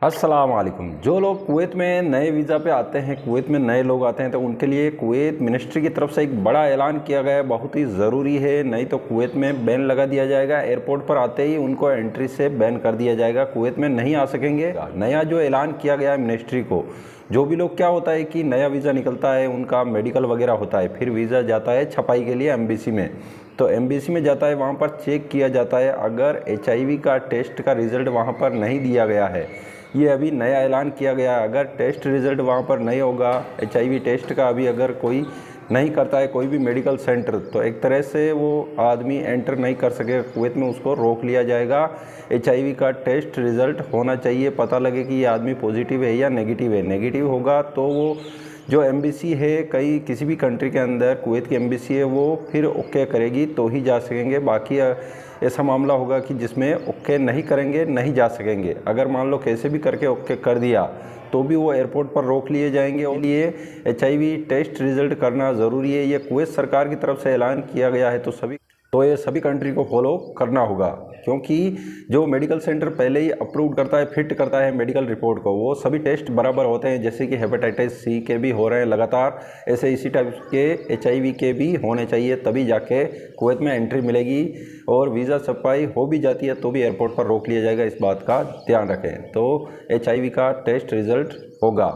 अस्सलाम वालेकुम। जो लोग कुवैत में नए वीज़ा पे आते हैं, कुवैत में नए लोग आते हैं, तो उनके लिए कुवैत मिनिस्ट्री की तरफ से एक बड़ा ऐलान किया गया है, बहुत ही ज़रूरी है। नहीं तो कुवैत में बैन लगा दिया जाएगा। एयरपोर्ट पर आते ही उनको एंट्री से बैन कर दिया जाएगा, कुवैत में नहीं आ सकेंगे। नया जो ऐलान किया गया है मिनिस्ट्री को, जो भी लोग, क्या होता है कि नया वीज़ा निकलता है, उनका मेडिकल वगैरह होता है, फिर वीज़ा जाता है छपाई के लिए एम्बेसी में। तो एम्बेसी में जाता है, वहाँ पर चेक किया जाता है। अगर HIV का टेस्ट का रिज़ल्ट वहाँ पर नहीं दिया गया है, ये अभी नया ऐलान किया गया है, अगर टेस्ट रिज़ल्ट वहाँ पर नहीं होगा, HIV टेस्ट का अभी अगर कोई नहीं करता है कोई भी मेडिकल सेंटर, तो एक तरह से वो आदमी एंटर नहीं कर सकेगा कुवैत में, उसको रोक लिया जाएगा। HIV का टेस्ट रिज़ल्ट होना चाहिए, पता लगे कि ये आदमी पॉजिटिव है या नेगेटिव है। नेगेटिव होगा तो वो जो एम्बेसी है, कहीं किसी भी कंट्री के अंदर कुवैत की एम्बेसी है, वो फिर ओके करेगी तो ही जा सकेंगे। बाकी ऐसा मामला होगा कि जिसमें ओके नहीं करेंगे, नहीं जा सकेंगे। अगर मान लो कैसे भी करके ओके कर दिया तो भी वो एयरपोर्ट पर रोक लिए जाएंगे। और लिए HIV टेस्ट रिज़ल्ट करना ज़रूरी है। ये कुवैत सरकार की तरफ से ऐलान किया गया है, तो ये सभी कंट्री को फॉलो करना होगा, क्योंकि जो मेडिकल सेंटर पहले ही अप्रूव करता है, फिट करता है मेडिकल रिपोर्ट को, वो सभी टेस्ट बराबर होते हैं। जैसे कि हेपेटाइटिस C के भी हो रहे हैं लगातार, ऐसे इसी टाइप के HIV के भी होने चाहिए, तभी जाके कुवैत में एंट्री मिलेगी। और वीज़ा छपाई हो भी जाती है तो भी एयरपोर्ट पर रोक लिया जाएगा, इस बात का ध्यान रखें। तो HIV का टेस्ट रिज़ल्ट होगा।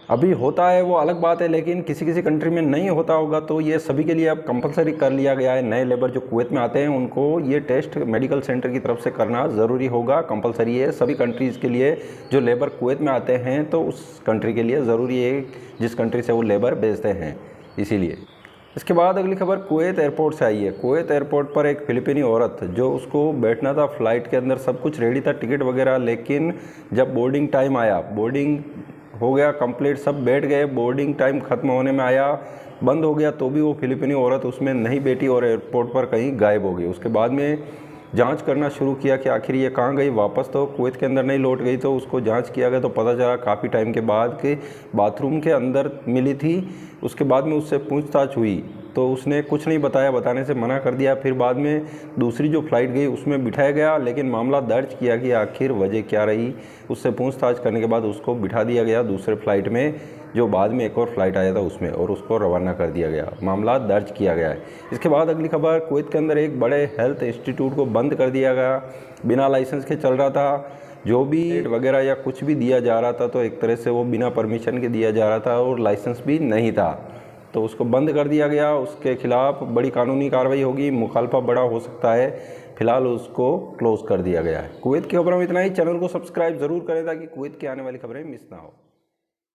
अभी होता है वो अलग बात है, लेकिन किसी किसी कंट्री में नहीं होता होगा, तो ये सभी के लिए अब कंपलसरी कर लिया गया है। नए लेबर जो कुवैत में आते हैं उनको ये टेस्ट मेडिकल सेंटर की तरफ से करना ज़रूरी होगा, कंपलसरी है सभी कंट्रीज़ के लिए। जो लेबर कुवैत में आते हैं तो उस कंट्री के लिए ज़रूरी है, जिस कंट्री से वो लेबर भेजते हैं, इसीलिए। इसके बाद अगली खबर कुवैत एयरपोर्ट से आई है। कुवैत एयरपोर्ट पर एक फिलिपीनी औरत, जो उसको बैठना था फ़्लाइट के अंदर, सब कुछ रेडी था, टिकट वगैरह, लेकिन जब बोर्डिंग टाइम आया, बोर्डिंग हो गया कंप्लीट, सब बैठ गए, बोर्डिंग टाइम ख़त्म होने में आया, बंद हो गया, तो भी वो फिलिपीनी औरत उसमें नहीं बैठी और एयरपोर्ट पर कहीं गायब हो गई। उसके बाद में जांच करना शुरू किया कि आखिर ये कहाँ गई, वापस तो कुवैत के अंदर नहीं लौट गई। तो उसको जांच किया गया तो पता चला काफ़ी टाइम के बाद कि बाथरूम के अंदर मिली थी। उसके बाद में उससे पूछताछ हुई तो उसने कुछ नहीं बताया, बताने से मना कर दिया। फिर बाद में दूसरी जो फ़्लाइट गई उसमें बिठाया गया, लेकिन मामला दर्ज किया कि आखिर वजह क्या रही। उससे पूछताछ करने के बाद उसको बिठा दिया गया दूसरे फ़्लाइट में, जो बाद में एक और फ़्लाइट आया था उसमें, और उसको रवाना कर दिया गया। मामला दर्ज किया गया है। इसके बाद अगली खबर, कुवैत के अंदर एक बड़े हेल्थ इंस्टीट्यूट को बंद कर दिया गया, बिना लाइसेंस के चल रहा था। जो भी वगैरह या कुछ भी दिया जा रहा था तो एक तरह से वो बिना परमिशन के दिया जा रहा था और लाइसेंस भी नहीं था, तो उसको बंद कर दिया गया। उसके खिलाफ बड़ी कानूनी कार्रवाई होगी, मुखालफा बड़ा हो सकता है। फिलहाल उसको क्लोज़ कर दिया गया है। कुवैत की खबरों में इतना ही। चैनल को सब्सक्राइब ज़रूर करें ताकि कुवैत की आने वाली खबरें मिस ना हो।